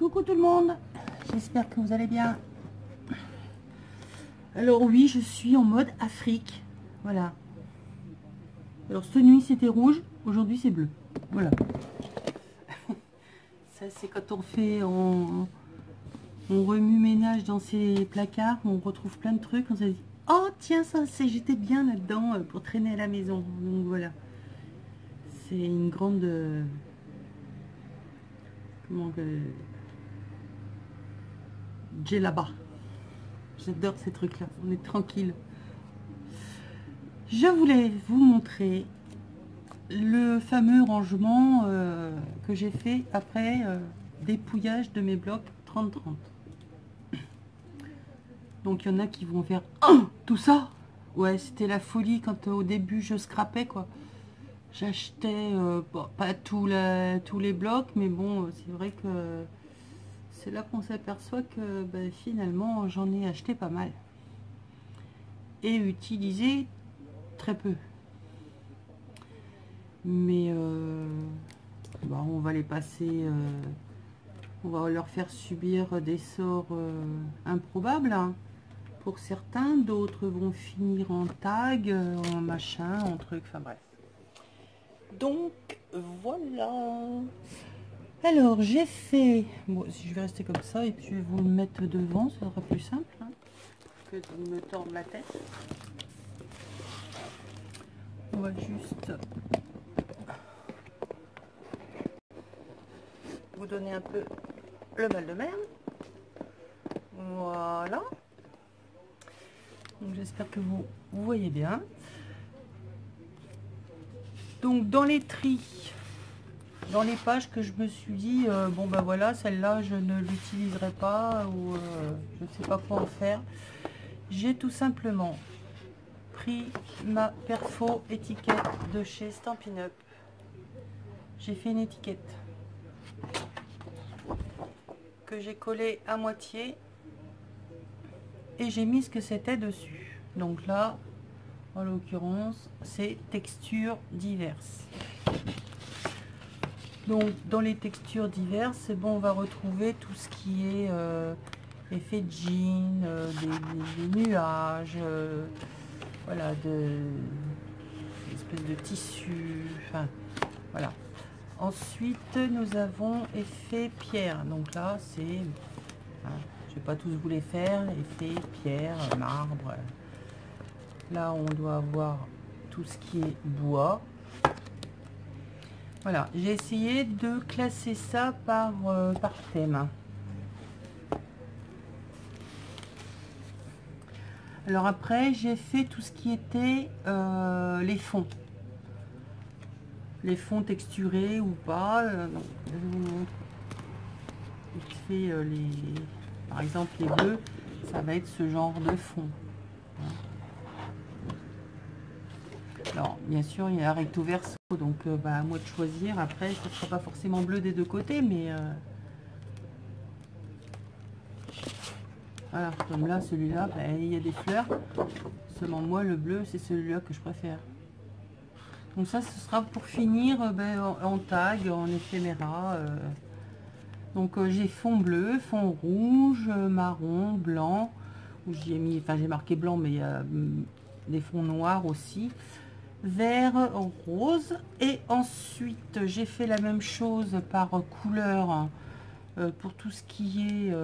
Coucou tout le monde, j'espère que vous allez bien. Alors oui, je suis en mode Afrique, voilà. Alors cette nuit c'était rouge, aujourd'hui c'est bleu, voilà. Ça c'est quand on fait, on remue ménage dans ses placards, on retrouve plein de trucs, on se dit oh tiens ça c'est, j'étais bien là-dedans pour traîner à la maison, donc voilà. C'est une grande, comment que... Djellaba. J'adore ces trucs là, on est tranquille. Je voulais vous montrer le fameux rangement que j'ai fait après dépouillage de mes blocs 30-30. Donc il y en a qui vont faire oh, tout ça. Ouais, c'était la folie quand au début je scrapais quoi. J'achetais bon, pas tous les blocs, mais bon, c'est vrai que c'est là qu'on s'aperçoit que ben, finalement j'en ai acheté pas mal et utilisé très peu. Mais bah, on va les passer, on va leur faire subir des sorts improbables hein, pour certains. D'autres vont finir en tag, en machin, en truc, enfin bref. Donc voilà. Alors j'ai fait, bon, si je vais rester comme ça et puis je vais vous le mettre devant, ça sera plus simple hein, que de me tordre la tête. On va juste vous donner un peu le mal de mer. Voilà. Donc j'espère que vous voyez bien. Donc dans les tris, dans les pages que je me suis dit bon ben voilà, celle-là je ne l'utiliserai pas ou je ne sais pas quoi en faire, j'ai tout simplement pris ma perfo étiquette de chez Stampin' Up. J'ai fait une étiquette que j'ai collée à moitié et j'ai mis ce que c'était dessus. Donc là en l'occurrence c'est textures diverses. Donc dans les textures diverses, c'est bon, on va retrouver tout ce qui est effet jean, des nuages, voilà, des espèces de tissu, enfin voilà. Ensuite nous avons effet pierre. Donc là c'est, hein, je vais pas tous vous les faire, effet pierre, marbre. Là on doit avoir tout ce qui est bois. Voilà, j'ai essayé de classer ça par thème. Alors après, j'ai fait tout ce qui était les fonds. Les fonds texturés ou pas. Donc, je vous montre. Je fais par exemple les bleus, ça va être ce genre de fond. Alors, bien sûr, il y a recto verso, donc bah, à moi de choisir. Après, ce ne sera pas forcément bleu des deux côtés, mais voilà, comme là, celui-là, bah, il y a des fleurs. Seulement moi, le bleu, c'est celui-là que je préfère. Donc ça, ce sera pour finir ben, en tag, en éphéméra. Donc j'ai fond bleu, fond rouge, marron, blanc. Où j'ai mis, enfin j'ai marqué blanc, mais il y a des fonds noirs aussi. Vert, rose. Et ensuite j'ai fait la même chose par couleur pour tout ce qui est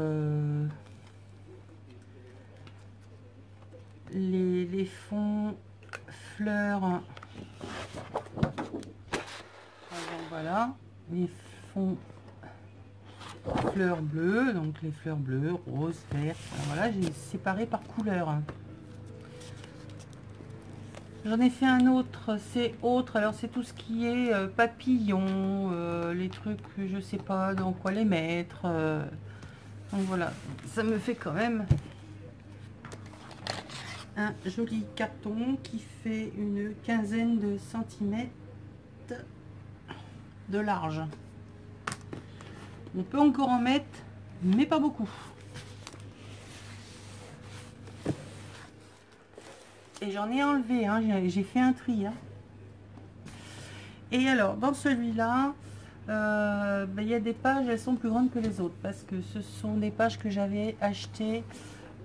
les fonds fleurs. Voilà, les fonds fleurs bleues, donc les fleurs bleues, rose, vert. Voilà, j'ai séparé par couleur. J'en ai fait un autre, c'est autre. Alors c'est tout ce qui est papillons, les trucs que je sais pas dans quoi les mettre. Donc voilà, ça me fait quand même un joli carton qui fait une quinzaine de centimètres de large. On peut encore en mettre, mais pas beaucoup. Et j'en ai enlevé, hein, j'ai fait un tri. Hein. Et alors, dans celui-là, Il y a des pages, elles sont plus grandes que les autres parce que ce sont des pages que j'avais achetées,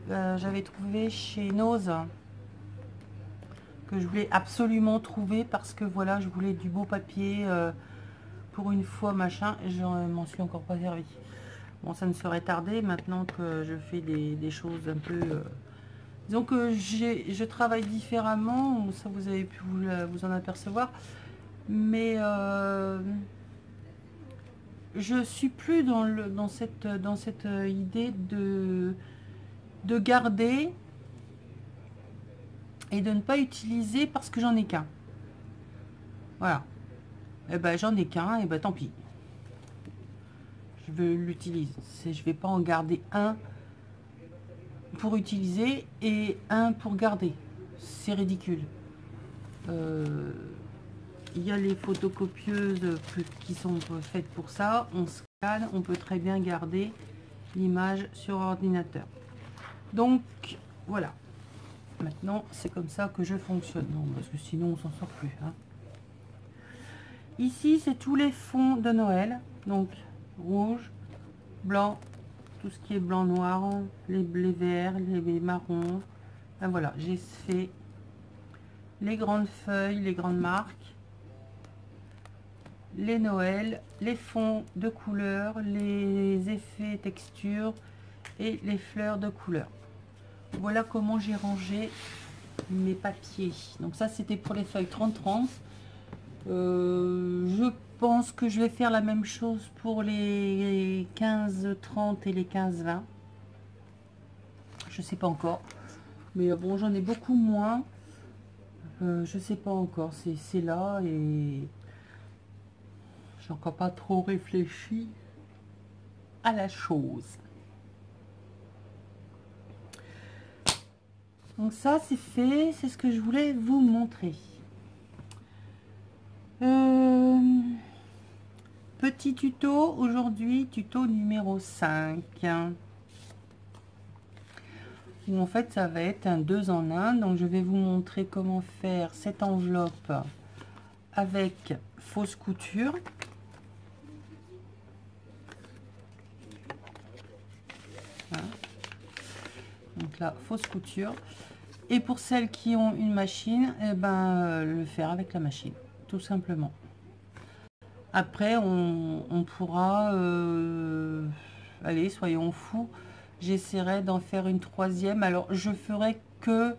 j'avais trouvé chez Nose, que je voulais absolument trouver parce que voilà, je voulais du beau papier pour une fois machin, et je m'en suis encore pas servi. Bon, ça ne serait tardé maintenant que je fais des choses un peu disons que je travaille différemment, ça vous avez pu vous en apercevoir, mais je suis plus dans cette idée de garder et de ne pas utiliser parce que j'en ai qu'un. Voilà. Et ben j'en ai qu'un, et ben tant pis. Je l'utilise. Je vais pas en garder un pour utiliser et un pour garder. C'est ridicule. Il y a les photocopieuses qui sont faites pour ça. On scanne, on peut très bien garder l'image sur ordinateur. Donc voilà. Maintenant, c'est comme ça que je fonctionne. Non, parce que sinon, on s'en sort plus. Hein. Ici, c'est tous les fonds de Noël. Donc, rouge, blanc, tout ce qui est blanc, noir, les verts, les marrons. Ben voilà, j'ai fait les grandes feuilles, les grandes marques, les Noël, les fonds de couleur, les effets textures et les fleurs de couleur. Voilà comment j'ai rangé mes papiers. Donc ça, c'était pour les feuilles 30-30. Je pense que je vais faire la même chose pour les 15-30 et les 15-20. Je sais pas encore. Mais bon, j'en ai beaucoup moins. Je sais pas encore. C'est là et j'ai encore pas trop réfléchi à la chose. Donc ça, c'est fait. C'est ce que je voulais vous montrer. Petit tuto aujourd'hui, tuto numéro 5. Où en fait, ça va être un 2 en 1. Donc, je vais vous montrer comment faire cette enveloppe avec fausse couture. Voilà. Donc là, fausse couture. Et pour celles qui ont une machine, eh ben, le faire avec la machine, tout simplement. Après, on pourra, allez, soyons fous, j'essaierai d'en faire une troisième. Alors, je ferai que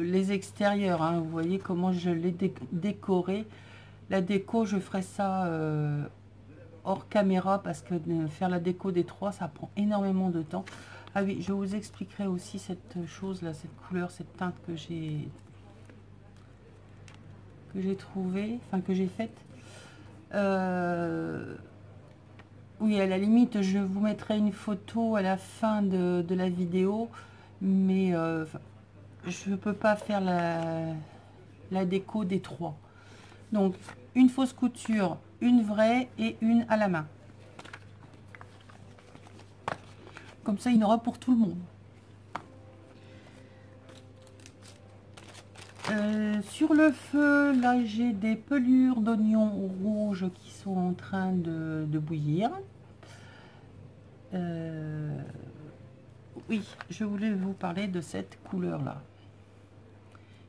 les extérieurs. Hein. Vous voyez comment je l'ai décoré. La déco, je ferai ça hors caméra parce que faire la déco des trois, ça prend énormément de temps. Ah oui, je vous expliquerai aussi cette chose là, cette couleur, cette teinte que j'ai trouvée, enfin que j'ai faite. Oui, à la limite, je vous mettrai une photo à la fin de la vidéo, mais je peux pas faire la déco des trois. Donc, une fausse couture, une vraie et une à la main. Comme ça, il y en aura pour tout le monde. Sur le feu, là, j'ai des pelures d'oignons rouges qui sont en train de bouillir. Oui, je voulais vous parler de cette couleur-là.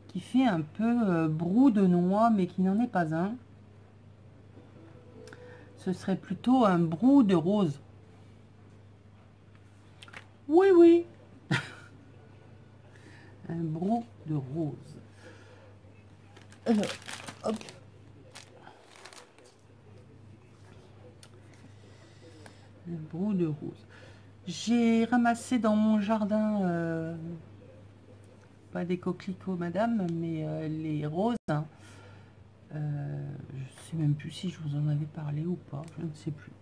Qui fait un peu brou de noix, mais qui n'en est pas un. Ce serait plutôt un brou de rose. Oui, oui. Un brou de rose. Alors, hop. Un brou de rose. J'ai ramassé dans mon jardin, pas des coquelicots, madame, mais les roses. Hein. Je sais même plus si je vous en avais parlé ou pas, je ne sais plus.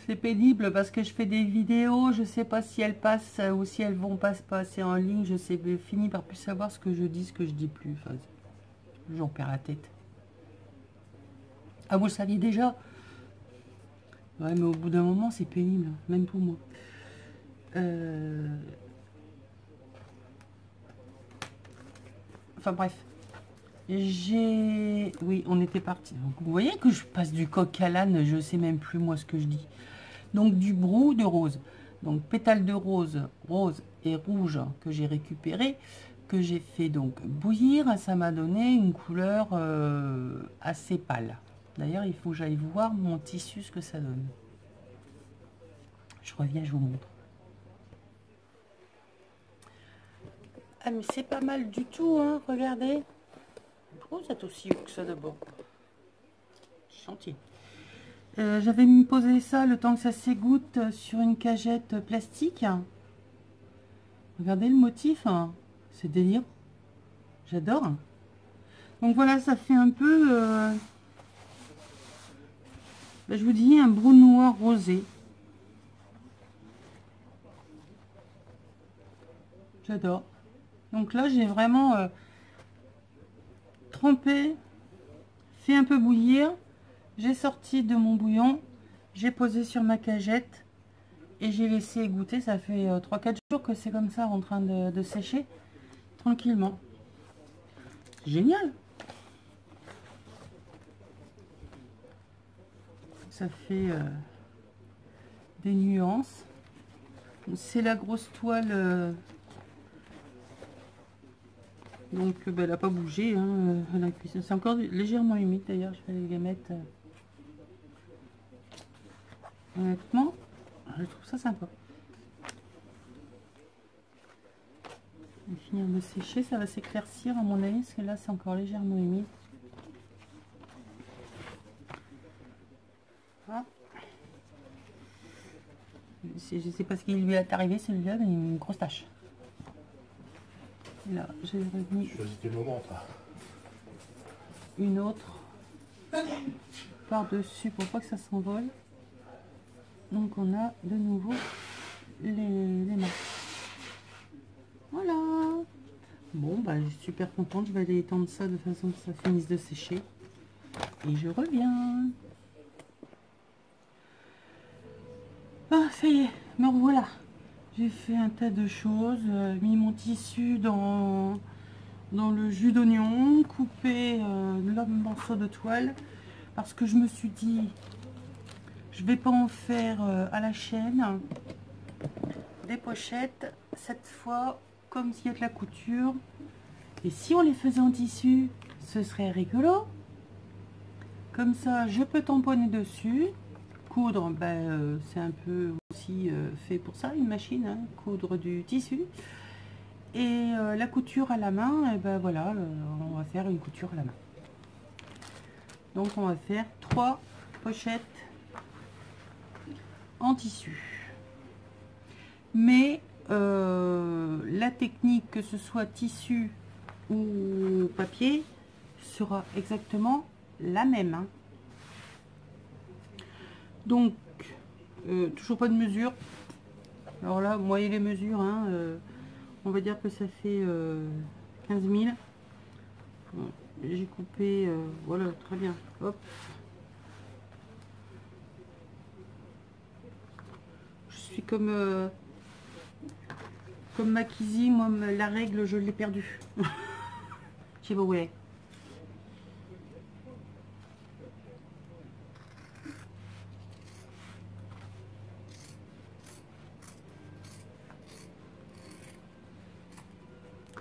C'est pénible parce que je fais des vidéos, je sais pas si elles passent ou si elles vont pas passer en ligne, je sais, fini par plus savoir ce que je dis, ce que je dis plus. Enfin, j'en perds la tête. Ah, vous le saviez déjà? Ouais, mais au bout d'un moment, c'est pénible, même pour moi. Enfin bref. Oui, on était parti. Donc, vous voyez que je passe du coq à l'âne, je sais même plus moi ce que je dis. Donc du brou de rose. Donc pétales de rose, rose et rouge que j'ai récupéré, que j'ai fait donc bouillir. Ça m'a donné une couleur assez pâle. D'ailleurs, il faut que j'aille voir mon tissu ce que ça donne. Je reviens, je vous montre. Ah mais c'est pas mal du tout, hein, regardez. Oh, c'est aussi haut que ça d'abord. Chantier. J'avais mis posé ça le temps que ça s'égoutte sur une cagette plastique. Regardez le motif, hein. C'est délire. J'adore. Donc voilà, ça fait un peu, je vous dis, un brun noir rosé. J'adore. Donc là, j'ai vraiment trempé, fait un peu bouillir. J'ai sorti de mon bouillon, j'ai posé sur ma cagette et j'ai laissé égoutter. Ça fait 3-4 jours que c'est comme ça en train de sécher tranquillement. Génial. Ça fait des nuances. C'est la grosse toile, donc elle n'a pas bougé, hein, la cuisson. C'est encore légèrement humide d'ailleurs. Je vais les mettre. Honnêtement, je trouve ça sympa. Je vais finir de sécher, ça va s'éclaircir à mon avis, parce que là c'est encore légèrement humide. Ah. Je sais pas ce qui lui est arrivé celui-là, mais il a une grosse tache. Là, j'ai remis une autre par-dessus pour pas que ça s'envole. Donc on a de nouveau les marques. Voilà. Bon, bah je suis super contente. Je vais aller étendre ça de façon que ça finisse de sécher. Et je reviens. Ah, ça y est, me revoilà. J'ai fait un tas de choses, mis mon tissu dans le jus d'oignon, coupé le morceau de toile, parce que je me suis dit, je vais pas en faire à la chaîne des pochettes, cette fois, comme s'il y a de la couture. Et si on les faisait en tissu, ce serait rigolo. Comme ça, je peux tamponner dessus. Coudre, c'est un peu aussi fait pour ça, une machine, hein, coudre du tissu. Et la couture à la main, et ben voilà, on va faire une couture à la main. Donc on va faire 3 pochettes en tissu. Mais la technique, que ce soit tissu ou papier, sera exactement la même, hein. Donc toujours pas de mesure. Alors là, vous voyez les mesures, hein, on va dire que ça fait 15 000. Bon, j'ai coupé, voilà, très bien. Hop. Je suis comme Makizi, moi la règle je l'ai perdue. Je sais pas où elle est.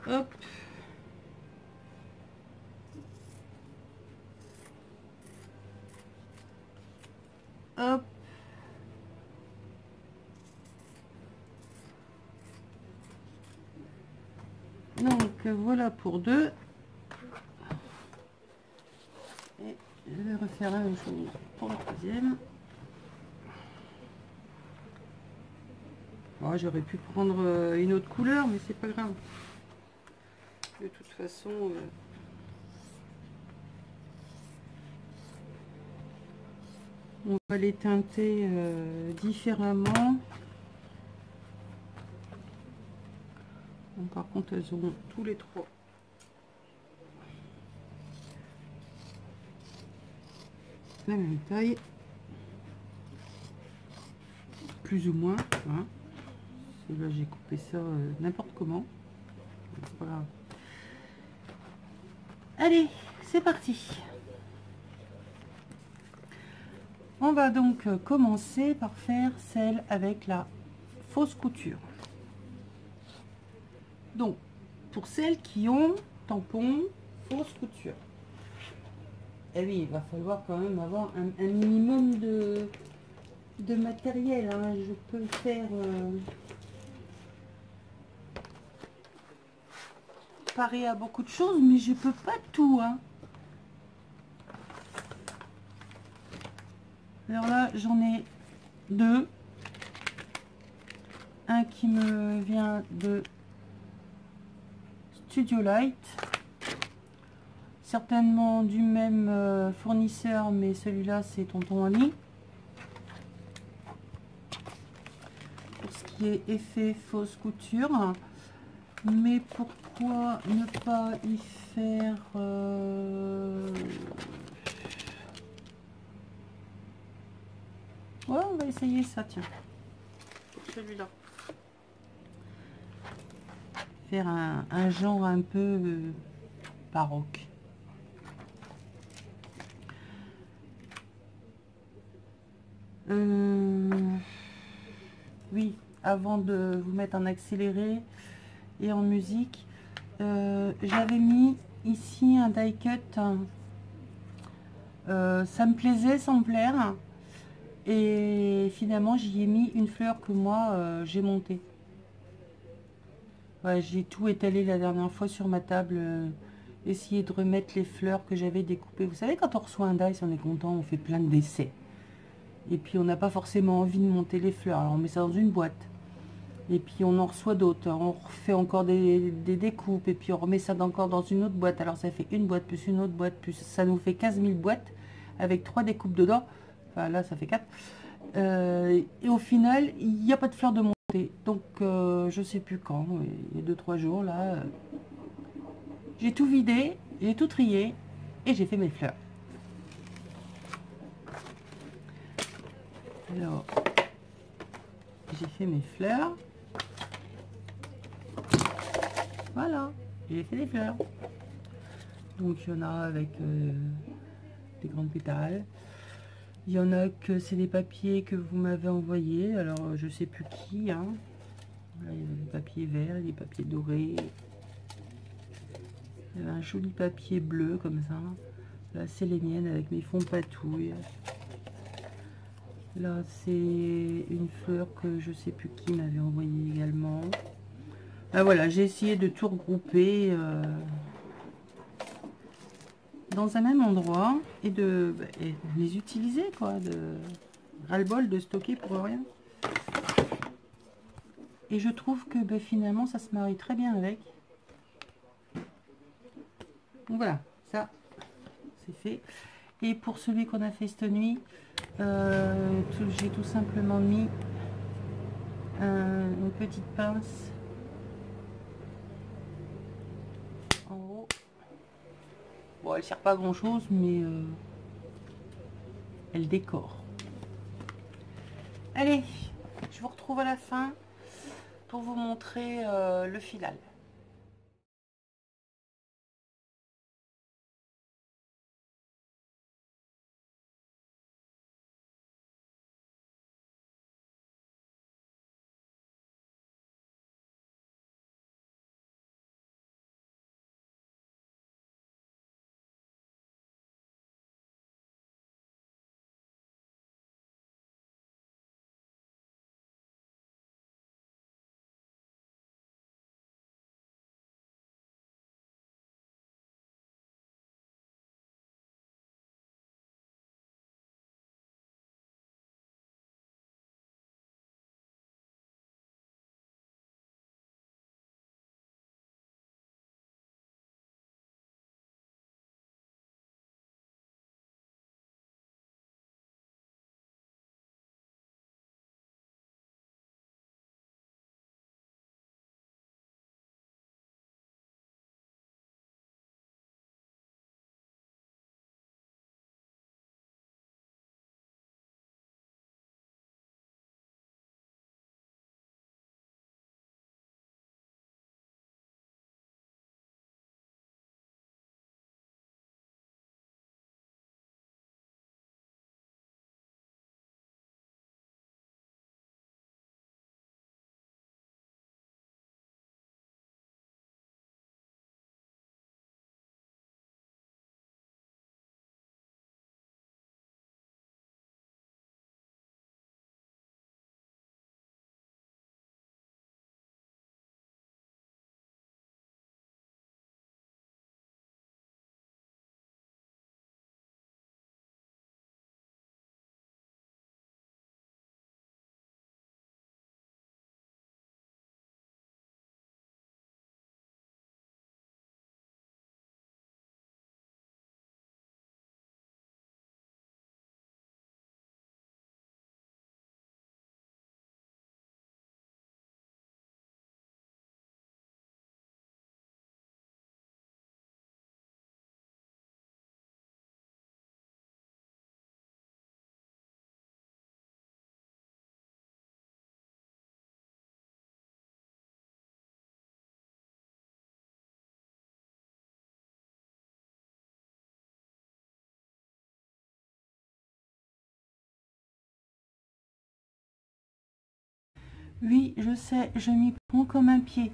Hop. Hop. Donc voilà pour 2. Et je vais refaire la même chose pour la 3e. Oh, j'aurais pu prendre une autre couleur, mais c'est pas grave. De toute façon, on va les teinter différemment. Donc, par contre, elles auront tous les 3 la même taille, plus ou moins, hein. Là j'ai coupé ça n'importe comment. Voilà. Allez, c'est parti. On va donc commencer par faire celle avec la fausse couture. Donc, pour celles qui ont tampon, fausse couture. Eh oui, il va falloir quand même avoir un minimum de matériel. Hein. Je peux faire parer à beaucoup de choses, mais je peux pas tout. Hein. Alors là, j'en ai deux. Un qui me vient de Studio Light. Certainement du même fournisseur, mais celui-là, c'est Tonton Ami. Pour ce qui est effet fausse couture. Mais pourquoi ne pas y faire... Ouais, on va essayer ça, tiens. Pour celui-là. Faire un genre un peu baroque. Oui, avant de vous mettre en accéléré et en musique, j'avais mis ici un die cut. Ça me plaisait sans me plaire. Et finalement, j'y ai mis une fleur que moi, j'ai montée. Ouais, j'ai tout étalé la dernière fois sur ma table. Essayer de remettre les fleurs que j'avais découpées. Vous savez, quand on reçoit un die, on est content, on fait plein d'essais. Et puis, on n'a pas forcément envie de monter les fleurs. Alors, on met ça dans une boîte. Et puis, on en reçoit d'autres. On refait encore des découpes. Et puis, on remet ça encore dans une autre boîte. Alors, ça fait une boîte, plus une autre boîte, plus ça nous fait 15 000 boîtes avec 3 découpes dedans. Enfin, là, ça fait 4. Et au final, il n'y a pas de fleurs de montée. Donc, je sais plus quand. Il y a 2-3 jours, là. J'ai tout vidé, j'ai tout trié. Et j'ai fait mes fleurs. Alors, j'ai fait mes fleurs. Voilà, j'ai fait des fleurs. Donc, il y en a avec des grandes pétales. Il y en a que c'est des papiers que vous m'avez envoyés. Alors, je sais plus qui. Hein. Là, il y a des papiers verts, des papiers dorés. Il y a un joli papier bleu comme ça. Là, c'est les miennes avec mes fonds patouilles. Là, c'est une fleur que je sais plus qui m'avait envoyé également. Ah, voilà, j'ai essayé de tout regrouper dans un même endroit et de les utiliser, quoi. De ras-le-bol de stocker pour rien. Et je trouve que finalement, ça se marie très bien avec. Donc voilà, ça, c'est fait. Et pour celui qu'on a fait cette nuit, j'ai tout simplement mis une petite pince en haut. Bon, elle sert pas à grand chose, mais elle décore. Allez, je vous retrouve à la fin pour vous montrer le final. Oui, je sais, je m'y prends comme un pied.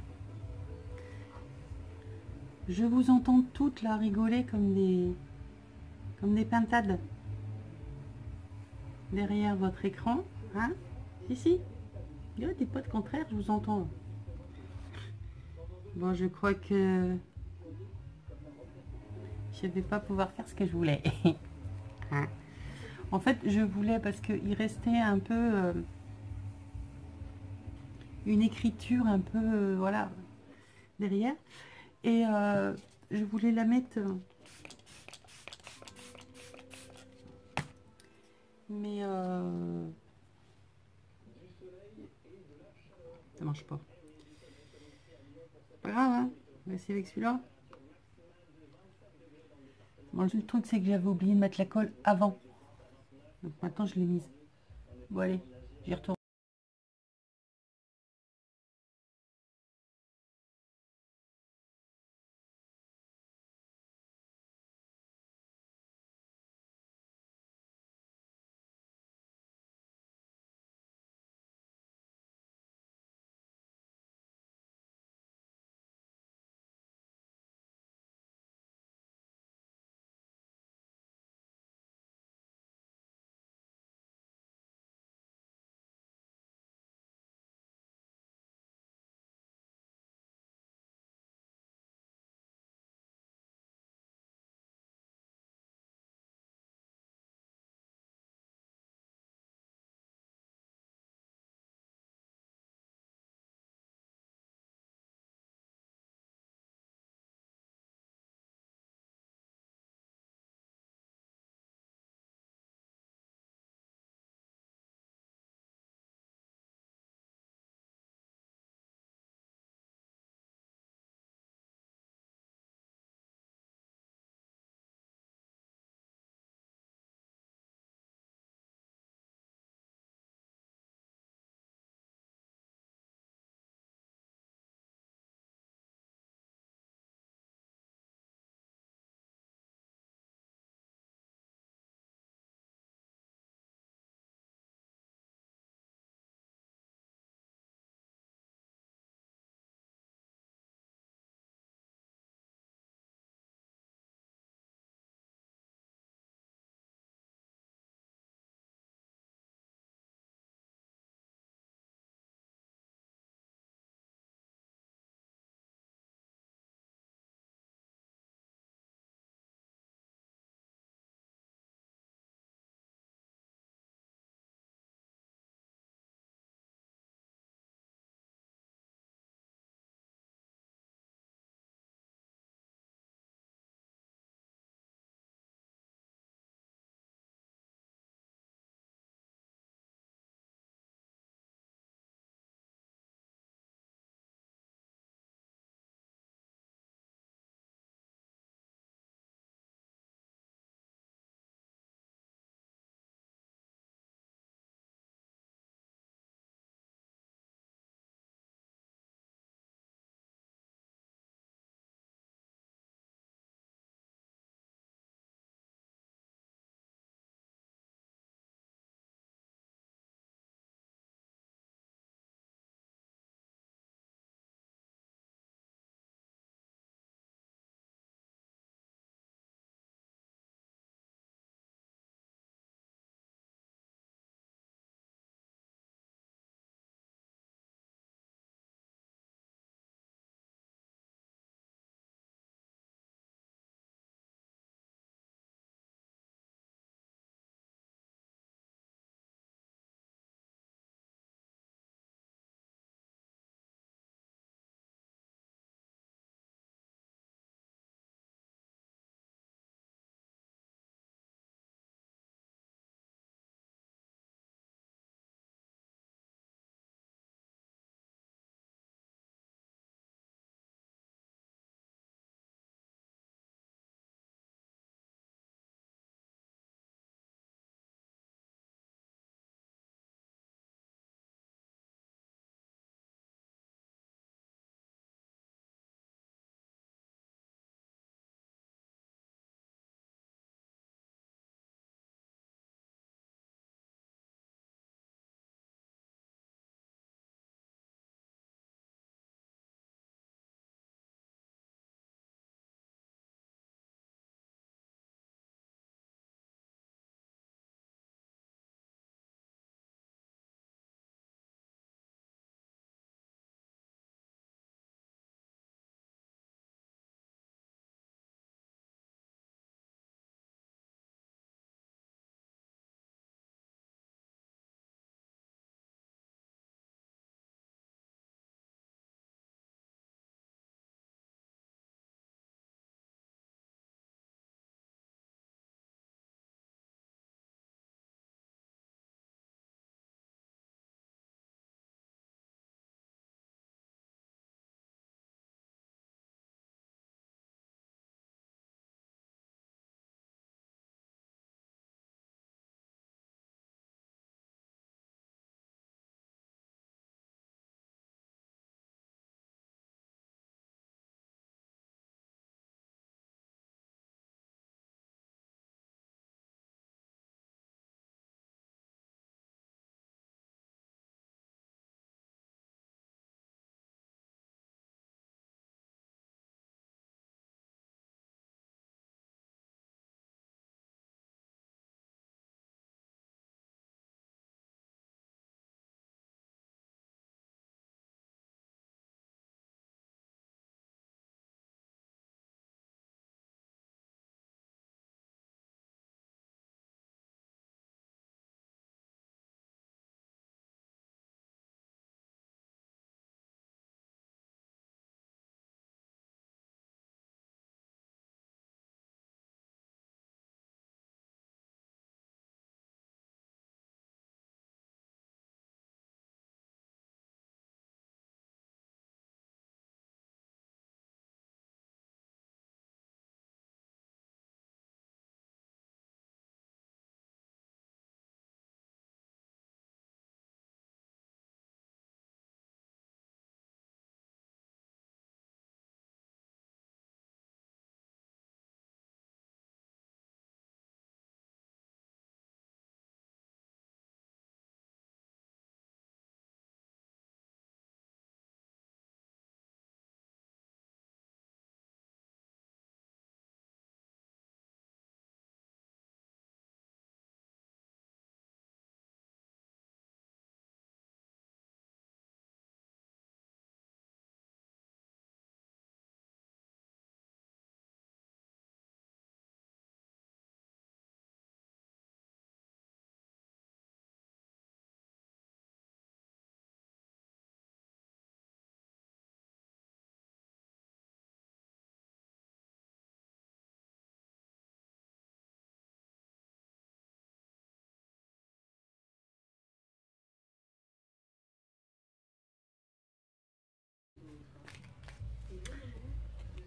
Je vous entends toutes là rigoler comme des pintades derrière votre écran. Hein? Si, si. Il y a des potes contraires, je vous entends. Bon, je crois que je vais pas pouvoir faire ce que je voulais. Hein? En fait, je voulais parce qu'il restait un peu une écriture un peu, voilà, derrière. Et je voulais la mettre, mais ça marche pas. Pas grave, hein. On va essayer avec celui-là. Bon, le truc, c'est que j'avais oublié de mettre la colle avant. Donc maintenant, je l'ai mise. Bon, allez, j'y retourne.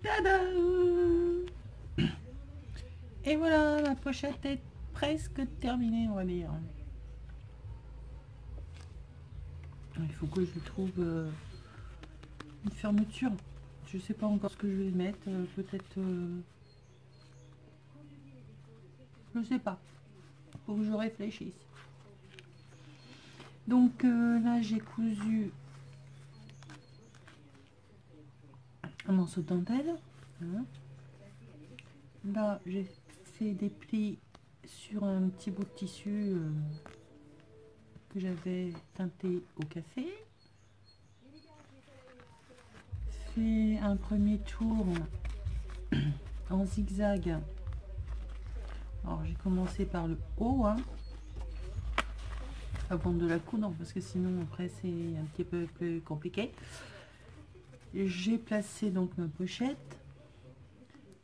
Tada! Et voilà, la pochette est presque terminée, on va dire. Il faut que je trouve une fermeture. Je sais pas encore ce que je vais mettre. Peut-être... je sais pas. Faut que je réfléchisse. Donc là, j'ai cousu un morceau de dentelle. Hein. Là, j'ai fait des plis sur un petit bout de tissu que j'avais teinté au café. Fait un premier tour en zigzag. Alors j'ai commencé par le haut hein, avant de la coudre parce que sinon après c'est un petit peu plus compliqué. J'ai placé donc ma pochette.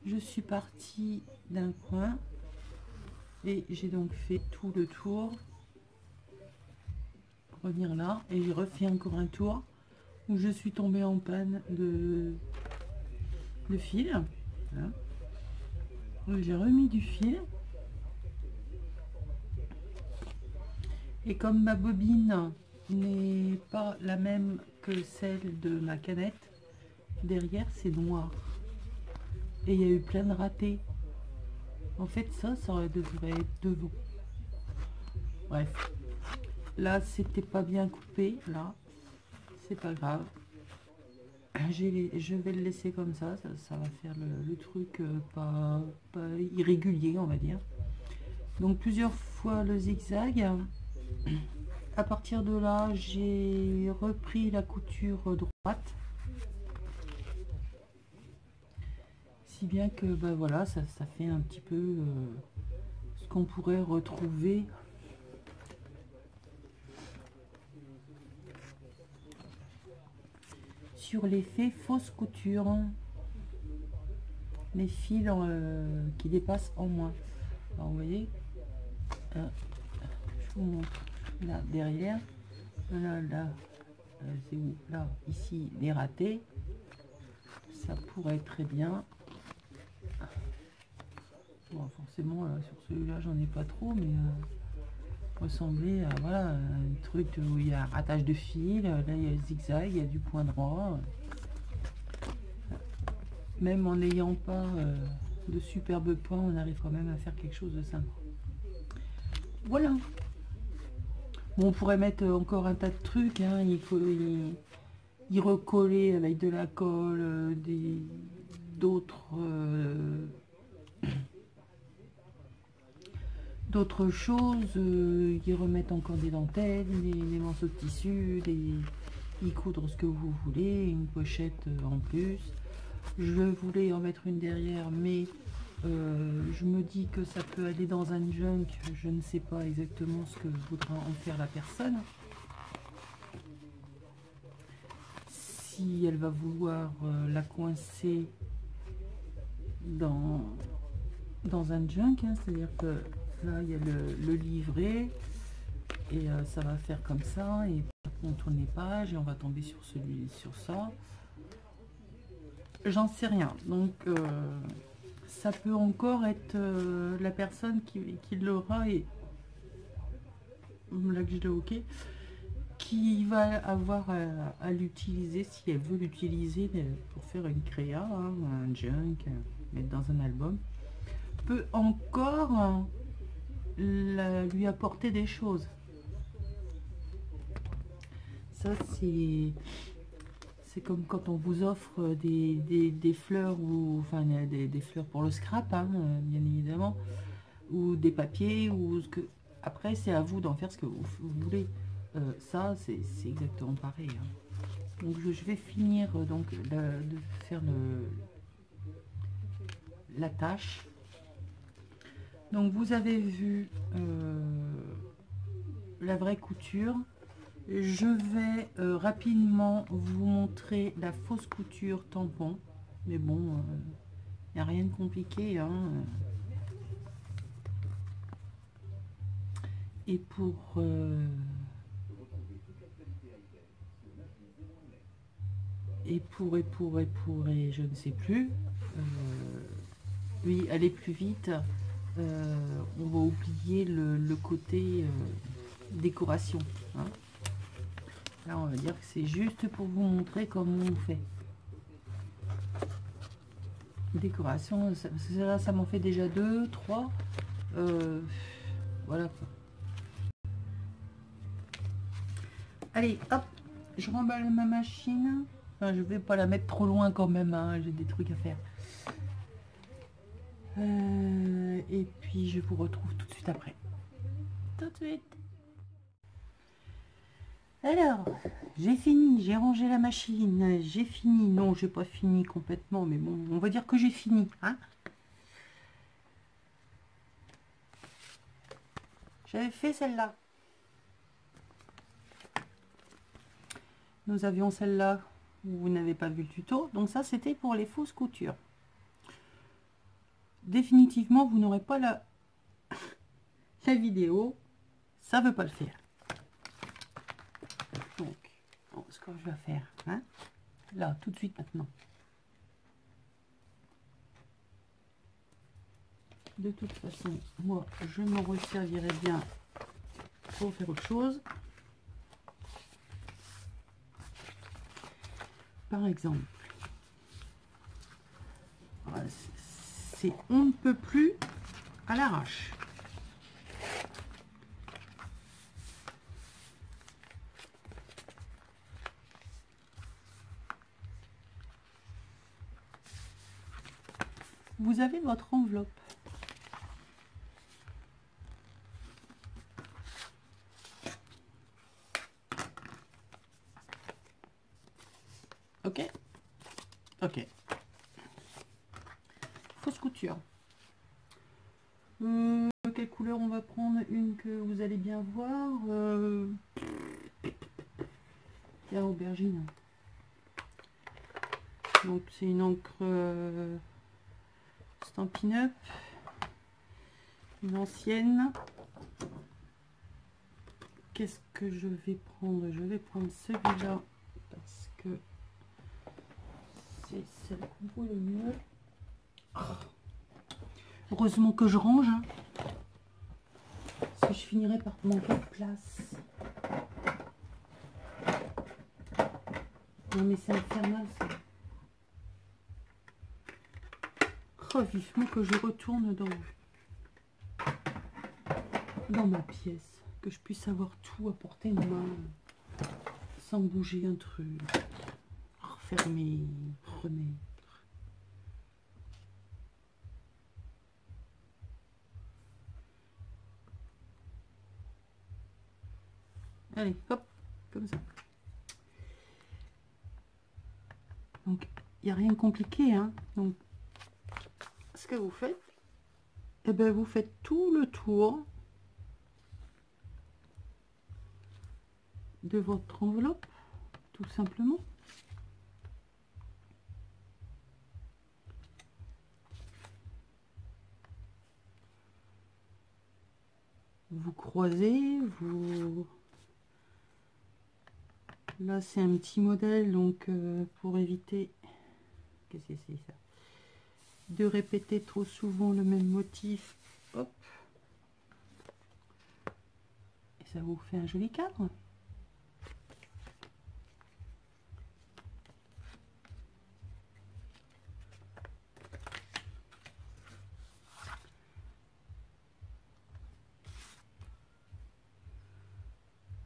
Je suis partie d'un coin et j'ai donc fait tout le tour pour revenir là et j'ai refait encore un tour où je suis tombée en panne de fil. Voilà. J'ai remis du fil et comme ma bobine n'est pas la même que celle de ma canette, derrière c'est noir et il y a eu plein de ratés. En fait ça devrait être devant. Bref, là c'était pas bien coupé, là c'est pas grave, je vais le laisser comme ça, ça va faire le truc pas irrégulier on va dire. Donc plusieurs fois le zigzag. À partir de là j'ai repris la couture droite, si bien que ben voilà ça fait un petit peu ce qu'on pourrait retrouver sur l'effet fausse couture, les fils qui dépassent en moins. Alors vous voyez, je vous montre là derrière, là c'est où, là ici les ratés, ça pourrait très bien, bon, forcément sur celui-là j'en ai pas trop, mais ressembler à voilà un truc où il y a un ratage de fil, là il y a le zigzag, il y a du point droit, même en n'ayant pas de superbes points on arrive quand même à faire quelque chose de sympa. Voilà. Bon, on pourrait mettre encore un tas de trucs, hein. Il faut y recoller avec de la colle, d'autres choses, y remettre encore des dentelles, des morceaux de tissu, y coudre ce que vous voulez, une pochette en plus. Je voulais en mettre une derrière, mais je me dis que ça peut aller dans un junk. Je ne sais pas exactement ce que voudra en faire la personne. Si elle va vouloir la coincer dans un junk, hein, c'est-à-dire que là il y a le livret et ça va faire comme ça et on tourne les pages et on va tomber sur ça. J'en sais rien, donc ça peut encore être la personne qui l'aura et là que je l'ai ok, qui va avoir à l'utiliser si elle veut l'utiliser pour faire une créa, hein, un junk, mettre dans un album, peut encore lui apporter des choses. Ça c'est comme quand on vous offre des fleurs ou enfin des fleurs pour le scrap, hein, bien évidemment, ou des papiers ou ce que. Après c'est à vous d'en faire ce que vous voulez. Ça c'est exactement pareil, hein. Donc je vais finir donc de faire la tâche. Donc vous avez vu la vraie couture. Je vais rapidement vous montrer la fausse couture tampon, mais bon, il n'y a rien de compliqué, hein. Et pour et je ne sais plus, oui, aller plus vite, on va oublier le côté décoration. Hein. Là, on va dire que c'est juste pour vous montrer comment on fait. Décoration, ça m'en fait déjà 2, 3. Voilà quoi. Allez, hop, je remballe ma machine. Enfin, je vais pas la mettre trop loin quand même, hein, j'ai des trucs à faire. Et puis je vous retrouve tout de suite après. Tout de suite. Alors, j'ai fini, j'ai rangé la machine, j'ai fini. Non, j'ai pas fini complètement, mais bon, on va dire que j'ai fini. Hein. J'avais fait celle-là. Nous avions celle-là où vous n'avez pas vu le tuto. Donc ça, c'était pour les fausses coutures. Définitivement, vous n'aurez pas la vidéo. Ça ne veut pas le faire. Donc, ce que je vais faire, hein, là, tout de suite maintenant. De toute façon, moi, je m'en resservirai bien pour faire autre chose. Par exemple, c'est on ne peut plus à l'arrache. Vous avez votre enveloppe. Ok. Ok. Fausse couture. Quelle couleur on va prendre? Une que vous allez bien voir. La aubergine. Donc c'est une encre Stampin' Up. Une ancienne. Qu'est-ce que je vais prendre? Je vais prendre celui-là parce que c'est celle qu'on voit le mieux. Heureusement que je range, hein, parce que je finirai par manquer de place. Non mais c'est infernal ça. Oh, vivement que je retourne dans ma pièce, que je puisse avoir tout à portée de main, sans bouger un truc. Refermer, remettre. Allez, hop, comme ça. Donc, il n'y a rien de compliqué, hein. Donc, ce que vous faites, eh ben, vous faites tout le tour de votre enveloppe, tout simplement. Vous croisez, vous... Là, c'est un petit modèle, donc pour éviter... Qu'est-ce que c'est ça? De répéter trop souvent le même motif. Hop. Et ça vous fait un joli cadre.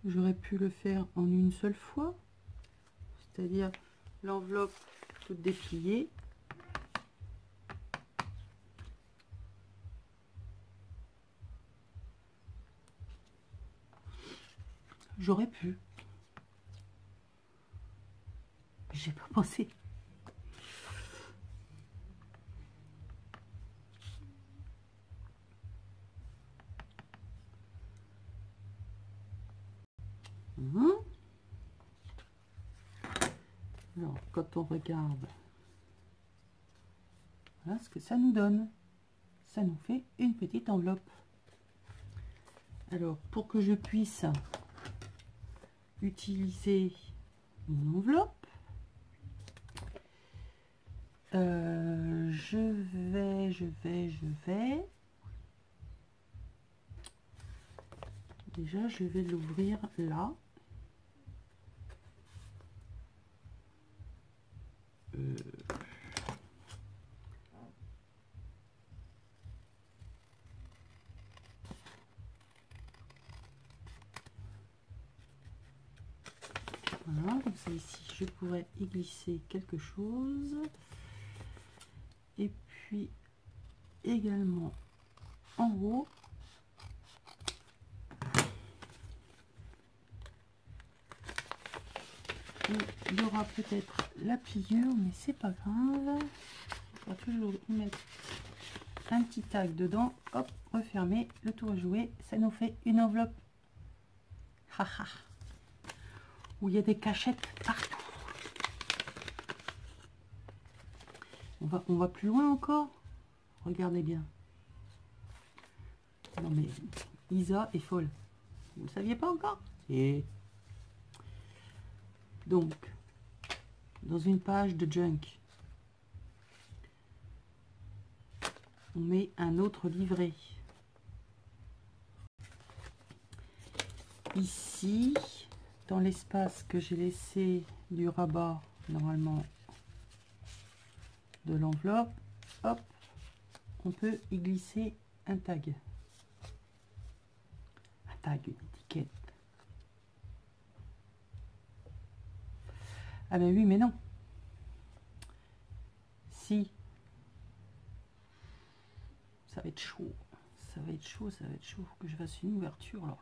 J'aurais pu le faire en une seule fois, c'est-à-dire l'enveloppe toute dépliée. J'aurais pu. J'ai pas pensé. Alors, quand on regarde, voilà ce que ça nous donne. Ça nous fait une petite enveloppe. Alors, pour que je puisse utiliser mon enveloppe, je vais. Déjà, je vais l'ouvrir là. Voilà, comme ça ici, je pourrais y glisser quelque chose. Et puis également en haut. Il y aura peut-être la pliure, mais c'est pas grave. On va toujours y mettre un petit tag dedans. Hop, refermer, le tour est joué. Ça nous fait une enveloppe. Haha. Où il y a des cachettes partout. On va plus loin encore. Regardez bien. Non mais Isa est folle. Vous ne saviez pas encore? Et donc, dans une page de junk, on met un autre livret. Ici, dans l'espace que j'ai laissé du rabat, normalement, de l'enveloppe, hop, on peut y glisser un tag. Un tag, une étiquette. Ah ben oui, mais non. Si. Ça va être chaud. Ça va être chaud, ça va être chaud. Faut que je fasse une ouverture là.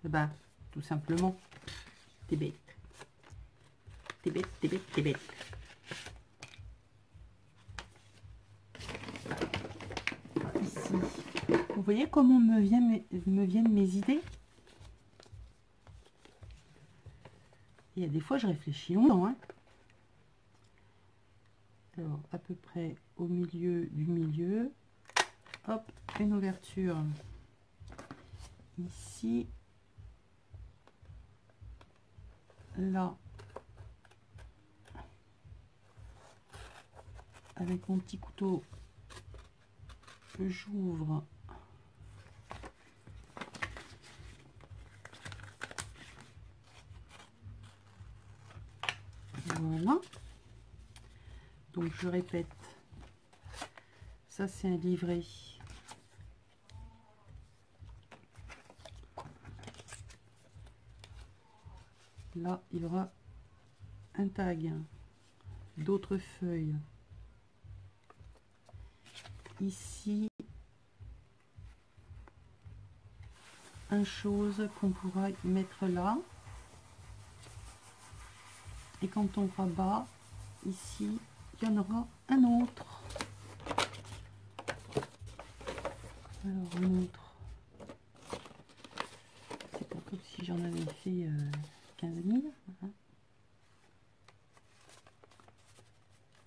Eh ben, tout simplement, t'es bête. T'es bête, t'es bête, t'es bête. Ici. Vous voyez comment me viennent mes idées? Il y a des fois, je réfléchis longtemps. Hein. Alors, à peu près au milieu du milieu. Hop, une ouverture. Ici. Là. Avec mon petit couteau, j'ouvre. Voilà. Donc je répète, ça c'est un livret. Là, il y aura un tag, d'autres feuilles. Ici, une chose qu'on pourra mettre là. Et quand on rabat, ici, il y en aura un autre. Alors, un autre. C'est pas comme si j'en avais fait 15 000. Hein.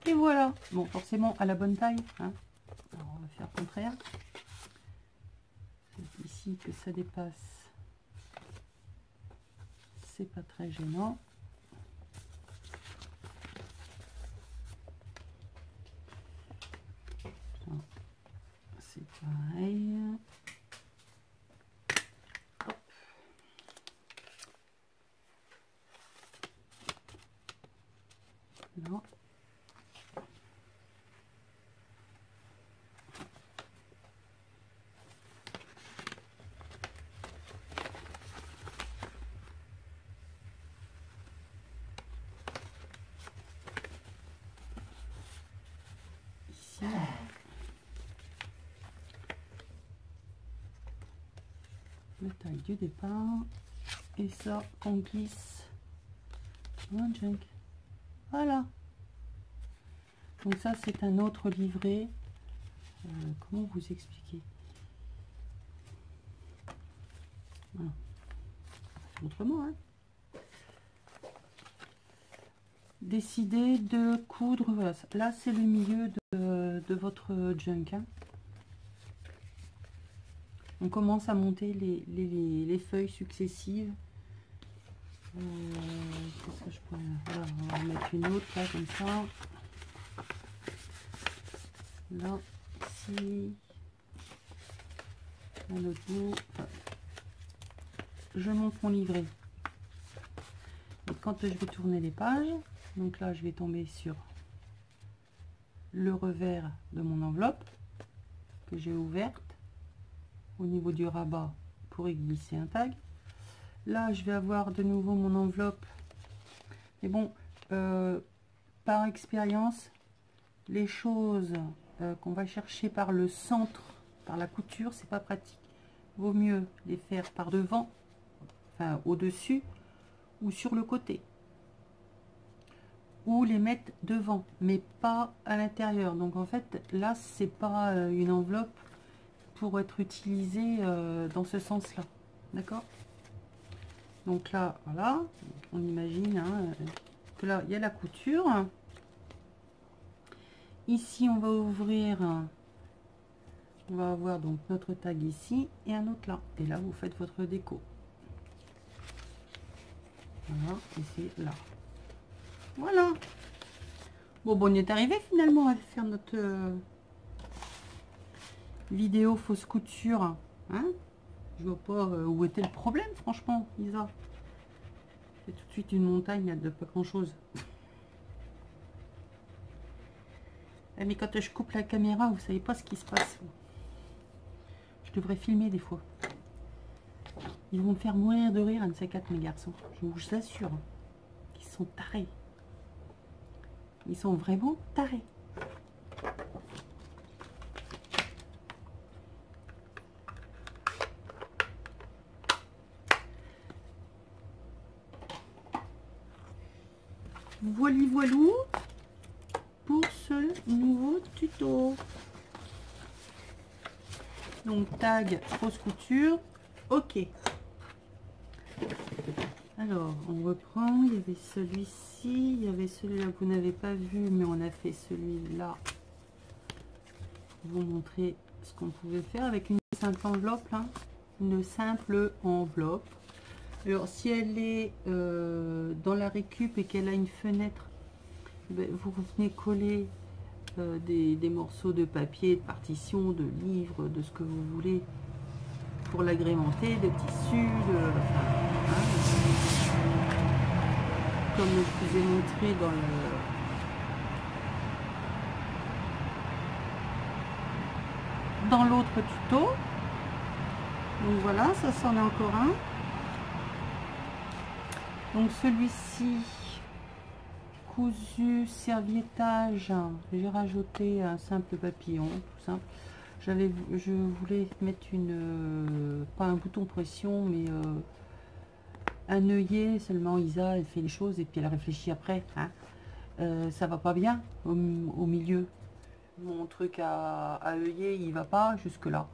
Et voilà. Bon, forcément, à la bonne taille. Hein. Alors, on va faire le contraire. Ici, que ça dépasse, c'est pas très gênant. C'est pareil. Hop. Là. Ici. La taille du départ. Et ça, on glisse en junk. Voilà. Donc ça, c'est un autre livret. Comment vous expliquer? Voilà. Autrement, hein. Décidez de coudre. Voilà. Là, c'est le milieu de votre junk. Hein. On commence à monter les feuilles successives. Qu'est-ce que je pourrais... Voilà, on va en mettre une autre là, comme ça. là, ici, à l'autre bout. Je monte mon livret. Et quand je vais tourner les pages, donc là, je vais tomber sur le revers de mon enveloppe que j'ai ouverte au niveau du rabat pour y glisser un tag. Là, je vais avoir de nouveau mon enveloppe. Mais bon, par expérience, les choses qu'on va chercher par le centre, par la couture, c'est pas pratique. Vaut mieux les faire par devant, enfin au-dessus ou sur le côté, ou les mettre devant, mais pas à l'intérieur. Donc en fait, là, c'est pas une enveloppe pour être utilisée dans ce sens-là. D'accord? Donc là, voilà, on imagine hein, que là, il y a la couture. Ici, on va ouvrir, on va avoir donc notre tag ici et un autre là. Et là, vous faites votre déco. Voilà, et c'est là. Voilà. Bon, on y est arrivé finalement à faire notre vidéo fausse couture. Hein, je vois pas où était le problème, franchement, Isa. C'est tout de suite une montagne de pas grand chose. Mais quand je coupe la caméra, vous savez pas ce qui se passe. Je devrais filmer des fois. Ils vont me faire mourir de rire, un de ces quatre, mes garçons. Je vous assure. Ils sont tarés. Ils sont vraiment tarés. Voili voilou pour ce nouveau tuto. Donc tag fausse couture. Ok. Alors on reprend. Il y avait celui-ci, il y avait celui-là que vous n'avez pas vu, mais on a fait celui-là pour vous montrer ce qu'on pouvait faire avec une simple enveloppe hein. Une simple enveloppe. Alors si elle est dans la récup et qu'elle a une fenêtre, ben, vous venez coller des morceaux de papier, de partition, de livres, de ce que vous voulez pour l'agrémenter, de tissu, hein, comme je vous ai montré dans l'autre tuto. Donc voilà, ça c'en est encore un. Donc celui-ci, cousu serviettage, j'ai rajouté un simple papillon, tout simple. Je voulais mettre pas un bouton pression, mais un œillet seulement. Isa, elle fait les choses et puis elle réfléchit après. Hein. Ça va pas bien au milieu. Mon truc à œillet, il va pas jusque là.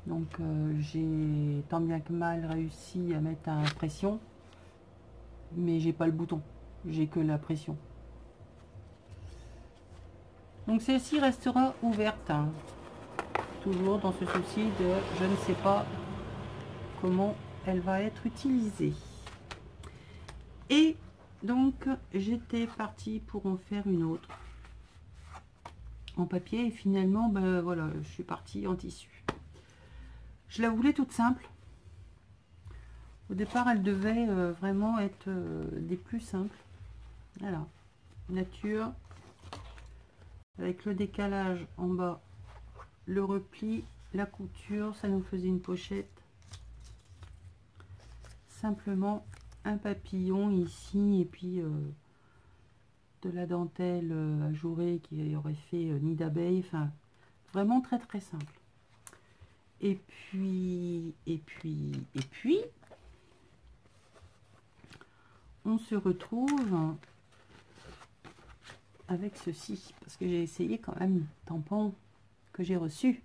Donc j'ai tant bien que mal réussi à mettre un pression, mais j'ai pas le bouton, j'ai que la pression. Donc celle-ci restera ouverte, hein. Toujours dans ce souci de je ne sais pas comment elle va être utilisée. Et donc j'étais partie pour en faire une autre en papier et finalement ben voilà, je suis partie en tissu. Je la voulais toute simple. Au départ, elle devait vraiment être des plus simples. Voilà, nature, avec le décalage en bas, le repli, la couture, ça nous faisait une pochette. Simplement un papillon ici et puis de la dentelle ajourée qui aurait fait nid d'abeille. Enfin, vraiment très très simple. Et puis, on se retrouve avec ceci, parce que j'ai essayé quand même tampon que j'ai reçu,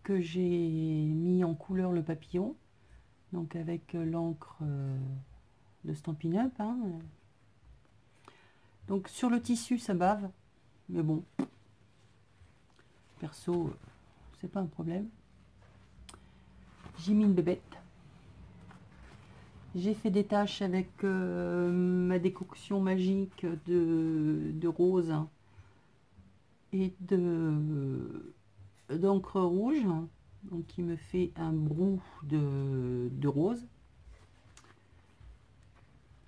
que j'ai mis en couleur le papillon, donc avec l'encre de Stampin' Up. Hein. Donc sur le tissu ça bave, mais bon, perso, c'est pas un problème. J'ai mis une bébête. J'ai fait des tâches avec ma décoction magique de rose et d'encre rouge, donc qui me fait un brou de rose.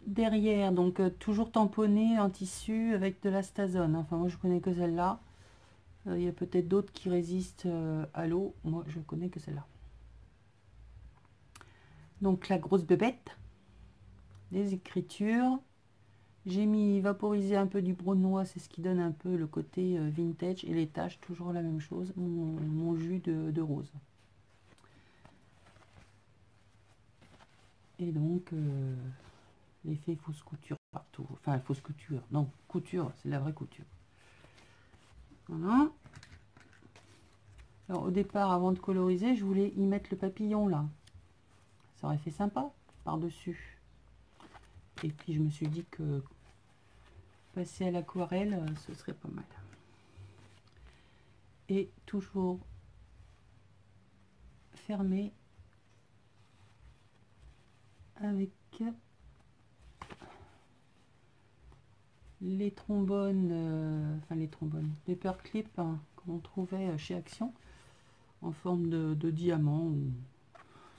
Derrière, donc toujours tamponné en tissu avec de la stazone. Enfin, moi je connais que celle-là. Il y a peut-être d'autres qui résistent à l'eau. Moi je connais que celle-là. Donc la grosse bébête, les écritures. J'ai mis vaporiser un peu du brunois, c'est ce qui donne un peu le côté vintage. Et les taches, toujours la même chose, mon jus de rose. Et donc l'effet fausse couture partout. Enfin, fausse couture, non, couture, c'est la vraie couture. Voilà. Alors au départ, avant de coloriser, je voulais y mettre le papillon là. Ça aurait fait sympa par-dessus. Et puis je me suis dit que passer à l'aquarelle, ce serait pas mal. Et toujours fermé avec les trombones, enfin les trombones, paperclip hein, qu'on trouvait chez Action en forme de diamant ou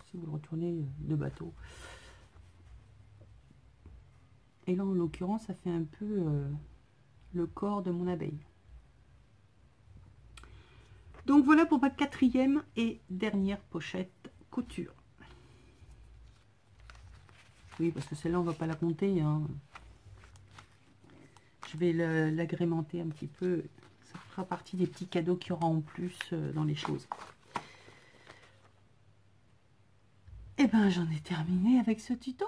si vous le retournez de bateau. Et là en l'occurrence ça fait un peu le corps de mon abeille. Donc voilà pour ma quatrième et dernière pochette couture. Oui parce que celle-là on va pas la compter hein. Je vais l'agrémenter un petit peu, ça fera partie des petits cadeaux qu'il y aura en plus dans les choses. Et ben j'en ai terminé avec ce tuto.